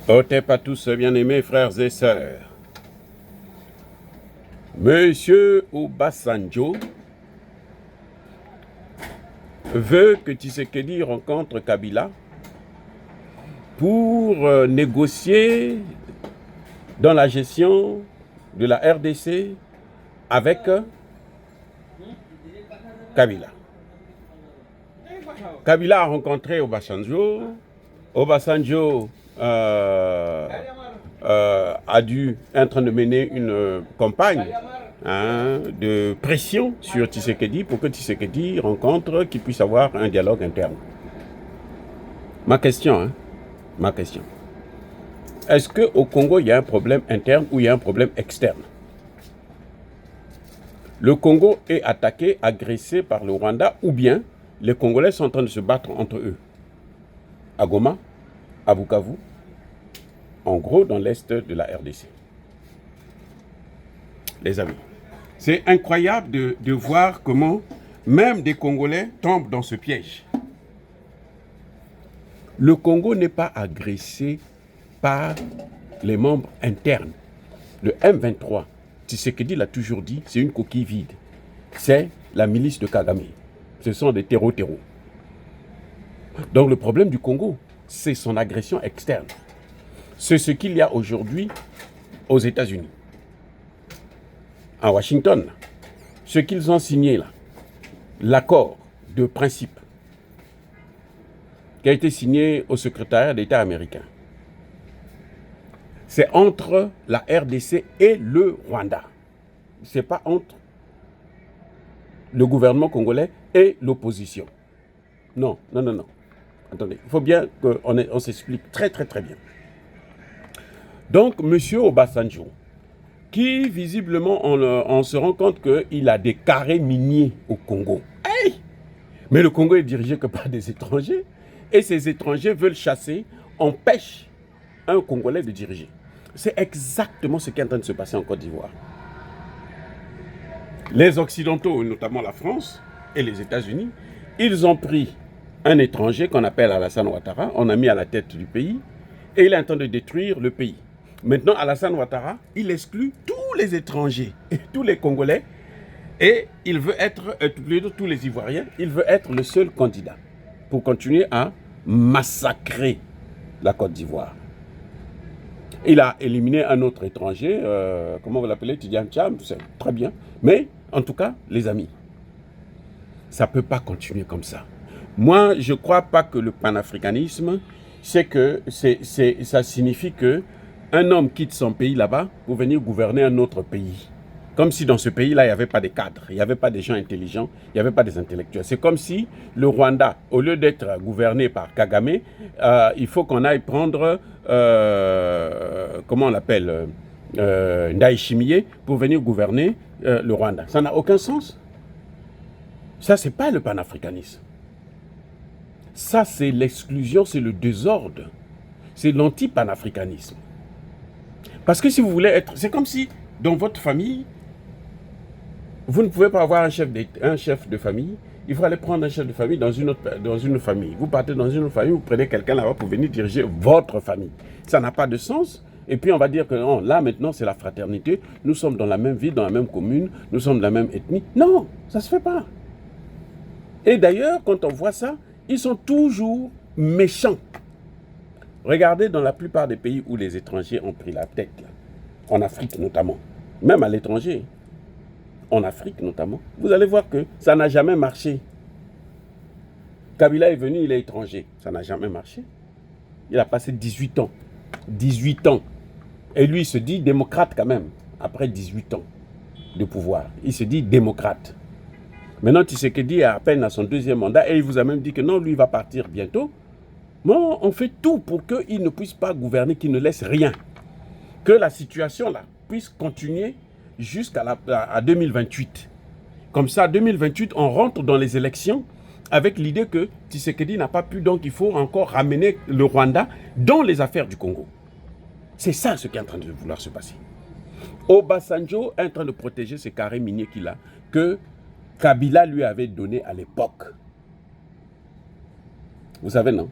Otep à tous, bien-aimés frères et sœurs. Monsieur Obasanjo veut que Tshisekedi rencontre Kabila pour négocier dans la gestion de la RDC avec Kabila. Kabila a rencontré Obasanjo. Obasanjo a dû être en train de mener une campagne de pression sur Tshisekedi pour que Tshisekedi rencontre, qu'il puisse avoir un dialogue interne. Ma question, est-ce qu'au Congo, il y a un problème interne ou il y a un problème externe? Le Congo est attaqué, agressé par le Rwanda, ou bien les Congolais sont en train de se battre entre eux? À Goma, à Bukavu, en gros dans l'est de la RDC. Les amis, c'est incroyable de voir comment même des Congolais tombent dans ce piège. Le Congo n'est pas agressé par les membres internes. Le M23, Tshisekedi l'a toujours dit, c'est une coquille vide. C'est la milice de Kagame. Ce sont des terreaux. Donc le problème du Congo, c'est son agression externe. C'est ce qu'il y a aujourd'hui aux États-Unis, à Washington. Ce qu'ils ont signé là, l'accord de principe qui a été signé au secrétariat d'État américain. C'est entre la RDC et le Rwanda. Ce n'est pas entre le gouvernement congolais et l'opposition. Non. Attendez, il faut bien qu'on s'explique très bien. Donc, M. Obasanjo, qui visiblement, on se rend compte qu'il a des carrés miniers au Congo. Hey! Mais le Congo est dirigé que par des étrangers. Et ces étrangers veulent chasser, empêchent un Congolais de diriger. C'est exactement ce qui est en train de se passer en Côte d'Ivoire. Les Occidentaux, notamment la France et les États-Unis, ils ont pris un étranger qu'on appelle Alassane Ouattara, on a mis à la tête du pays, et il est en train de détruire le pays. Maintenant, Alassane Ouattara, il exclut tous les étrangers et tous les Congolais, et il veut être, tous les Ivoiriens, il veut être le seul candidat pour continuer à massacrer la Côte d'Ivoire. Il a éliminé un autre étranger, comment vous l'appelez, Tidiane Tcham, c'est très bien. Mais, en tout cas, les amis, ça ne peut pas continuer comme ça. Moi, je ne crois pas que le panafricanisme, ça signifie qu'un homme quitte son pays là-bas pour venir gouverner un autre pays. Comme si dans ce pays-là, il n'y avait pas de cadres, il n'y avait pas des gens intelligents, il n'y avait pas des intellectuels. C'est comme si le Rwanda, au lieu d'être gouverné par Kagame, il faut qu'on aille prendre, comment on l'appelle, Ndayishimiye pour venir gouverner le Rwanda. Ça n'a aucun sens. Ça, ce n'est pas le panafricanisme. Ça, c'est l'exclusion, c'est le désordre. C'est l'anti-panafricanisme. Parce que si vous voulez être... C'est comme si, dans votre famille, vous ne pouvez pas avoir un chef de famille. Il faut aller prendre un chef de famille dans une famille. Vous partez dans une autre famille, vous prenez quelqu'un là-bas pour venir diriger votre famille. Ça n'a pas de sens. Et puis on va dire que non, là maintenant c'est la fraternité. Nous sommes dans la même ville, dans la même commune, nous sommes de la même ethnie. Non, ça ne se fait pas. Et d'ailleurs, quand on voit ça, ils sont toujours méchants. Regardez dans la plupart des pays où les étrangers ont pris la tête, là, en Afrique notamment, même à l'étranger, en Afrique notamment, vous allez voir que ça n'a jamais marché. Kabila est venu, il est étranger, ça n'a jamais marché. Il a passé 18 ans. 18 ans. Et lui, il se dit démocrate quand même, après 18 ans de pouvoir. Il se dit démocrate. Maintenant, Tshisekedi est à peine à son deuxième mandat et il vous a même dit que non, lui, il va partir bientôt. Bon, on fait tout pour qu'il ne puisse pas gouverner, qu'il ne laisse rien. Que la situation là puisse continuer jusqu'à 2028. Comme ça, 2028, on rentre dans les élections avec l'idée que Tshisekedi n'a pas pu, donc il faut encore ramener le Rwanda dans les affaires du Congo. C'est ça ce qui est en train de vouloir se passer. Obasanjo est en train de protéger ces carrés miniers qu'il a, que Kabila lui avait donné à l'époque. Vous savez, non?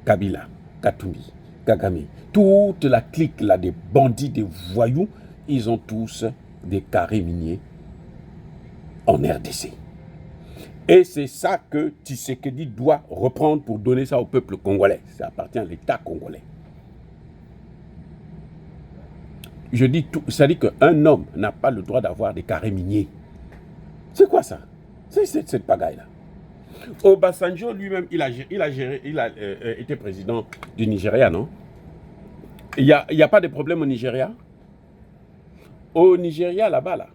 Kabila, Katumbi. Kagame. Toute la clique là, des bandits, des voyous, ils ont tous des carrés miniers en RDC. Et c'est ça que Tshisekedi doit reprendre pour donner ça au peuple congolais. Ça appartient à l'État congolais. Je dis tout, ça dit qu'un homme n'a pas le droit d'avoir des carrés miniers. C'est quoi ça? C'est cette pagaille-là. Obasanjo lui-même, il a été président du Nigeria, non? Il n'y a pas de problème au Nigeria? Au Nigeria, là-bas, là,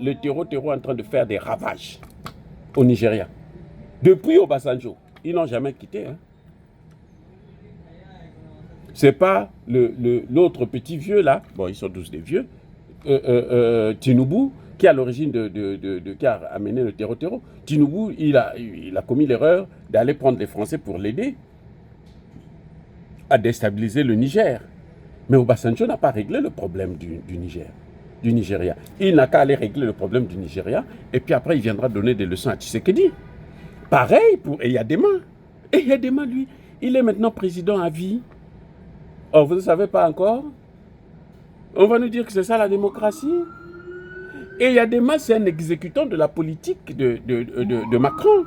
le terreau est en train de faire des ravages au Nigeria. Depuis Obasanjo, ils n'ont jamais quitté. Hein. C'est pas l'autre petit vieux là, bon ils sont tous des vieux, Tinubu, qui est à l'origine qui a amené le terreau. Tinubu, il a commis l'erreur d'aller prendre les Français pour l'aider à déstabiliser le Niger. Mais Obasanjo n'a pas réglé le problème du Nigeria. Il n'a qu'à aller régler le problème du Nigeria, et puis après il viendra donner des leçons à Tshisekedi. Pareil pour Eyadema. Eyadema, lui, il est maintenant président à vie. Oh, vous ne savez pas encore? On va nous dire que c'est ça la démocratie? Et Eyadema, c'est un exécutant de la politique de Macron,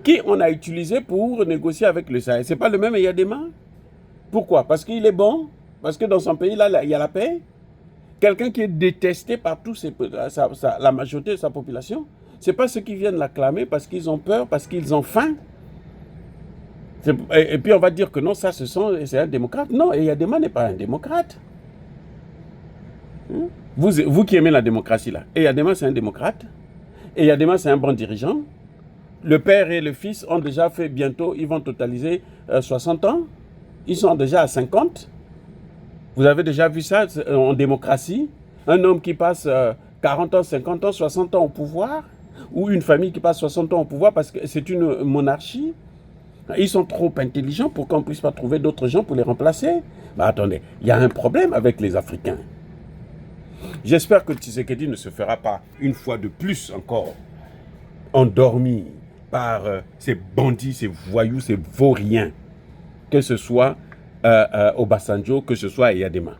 qui on a utilisé pour négocier avec le Sahel. C'est pas le même Eyadema? Pourquoi? Parce qu'il est bon? Parce que dans son pays, là, il y a la paix? Quelqu'un qui est détesté par la majorité de sa population? C'est pas ceux qui viennent l'acclamer parce qu'ils ont peur, parce qu'ils ont faim? Et puis on va dire que non, ça c'est un démocrate. Non, Eyadema n'est pas un démocrate. Vous qui aimez la démocratie là, Eyadema c'est un démocrate. Eyadema c'est un bon dirigeant. Le père et le fils ont déjà fait bientôt, ils vont totaliser 60 ans. Ils sont déjà à 50. Vous avez déjà vu ça en démocratie? Un homme qui passe 40 ans, 50 ans, 60 ans au pouvoir? Ou une famille qui passe 60 ans au pouvoir parce que c'est une monarchie? Ils sont trop intelligents pour qu'on ne puisse pas trouver d'autres gens pour les remplacer. Bah attendez, il y a un problème avec les Africains. J'espère que Tshisekedi ne se fera pas, une fois de plus encore, endormi par ces bandits, ces voyous, ces vauriens. Que ce soit Obasanjo, que ce soit Eyadema.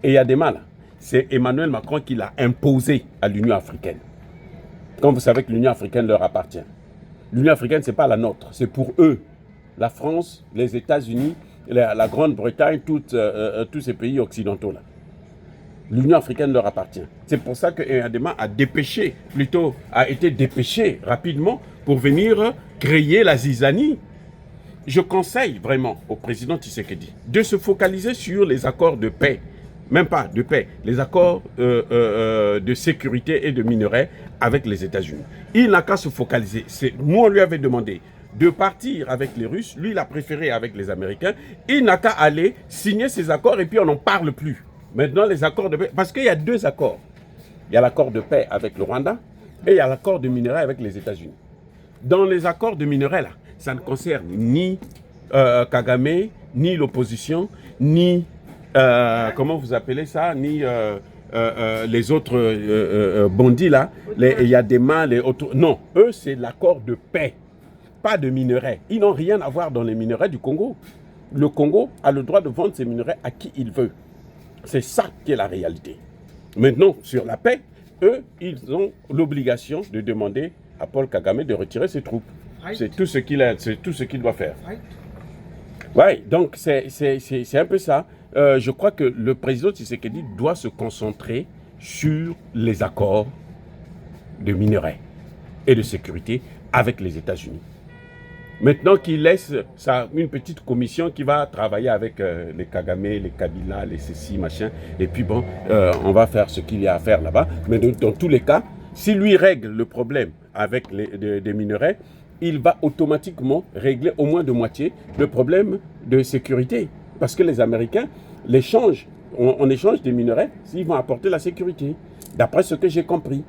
Eyadema, là, c'est Emmanuel Macron qui l'a imposé à l'Union africaine. Comme vous savez que l'Union africaine leur appartient. L'Union africaine, ce n'est pas la nôtre, c'est pour eux. La France, les États-Unis, la Grande-Bretagne, tous ces pays occidentaux-là. L'Union africaine leur appartient. C'est pour ça que Eyadema a été dépêché rapidement pour venir créer la zizanie. Je conseille vraiment au président Tshisekedi de se focaliser sur les accords de paix. Même pas de paix, les accords de sécurité et de minerais avec les États-Unis. Il n'a qu'à se focaliser. Nous, on lui avait demandé de partir avec les Russes. Lui, il a préféré avec les Américains. Il n'a qu'à aller signer ces accords et puis on n'en parle plus. Maintenant, les accords de paix, parce qu'il y a deux accords. Il y a l'accord de paix avec le Rwanda et il y a l'accord de minerais avec les États-Unis. Dans les accords de minerais, là, ça ne concerne ni Kagame, ni l'opposition, ni, comment vous appelez ça, ni les autres bandits là, il y a des mains, les autres. Non, eux, c'est l'accord de paix, pas de minerais. Ils n'ont rien à voir dans les minerais du Congo. Le Congo a le droit de vendre ses minerais à qui il veut. C'est ça qui est la réalité. Maintenant, sur la paix, eux, ils ont l'obligation de demander à Paul Kagame de retirer ses troupes. C'est tout ce qu'il doit faire. Oui, donc c'est un peu ça. Je crois que le président Tshisekedi doit se concentrer sur les accords de minerais et de sécurité avec les États-Unis. Maintenant qu'il laisse une petite commission qui va travailler avec les Kagame, les Kabila, les ceci, machin, et puis bon, on va faire ce qu'il y a à faire là-bas. Mais dans tous les cas, si lui règle le problème avec des minerais, il va automatiquement régler au moins de moitié le problème de sécurité. Parce que les Américains, on échange des minerais, ils vont apporter la sécurité, d'après ce que j'ai compris.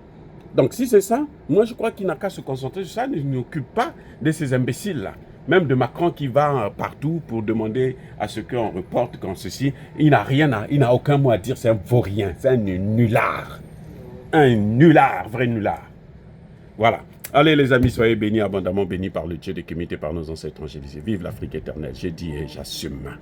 Donc si c'est ça, moi je crois qu'il n'a qu'à se concentrer sur ça, il ne s'occupe pas de ces imbéciles-là. Même de Macron qui va partout pour demander à ce qu'on reporte quand ceci, il n'a aucun mot à dire, c'est un vaurien, c'est un nulard. Un nulard, vrai nulard. Voilà. Allez les amis, soyez bénis, abondamment bénis par le Dieu de Kémité, par nos ancêtres angélisés. Vive l'Afrique éternelle, j'ai dit et j'assume.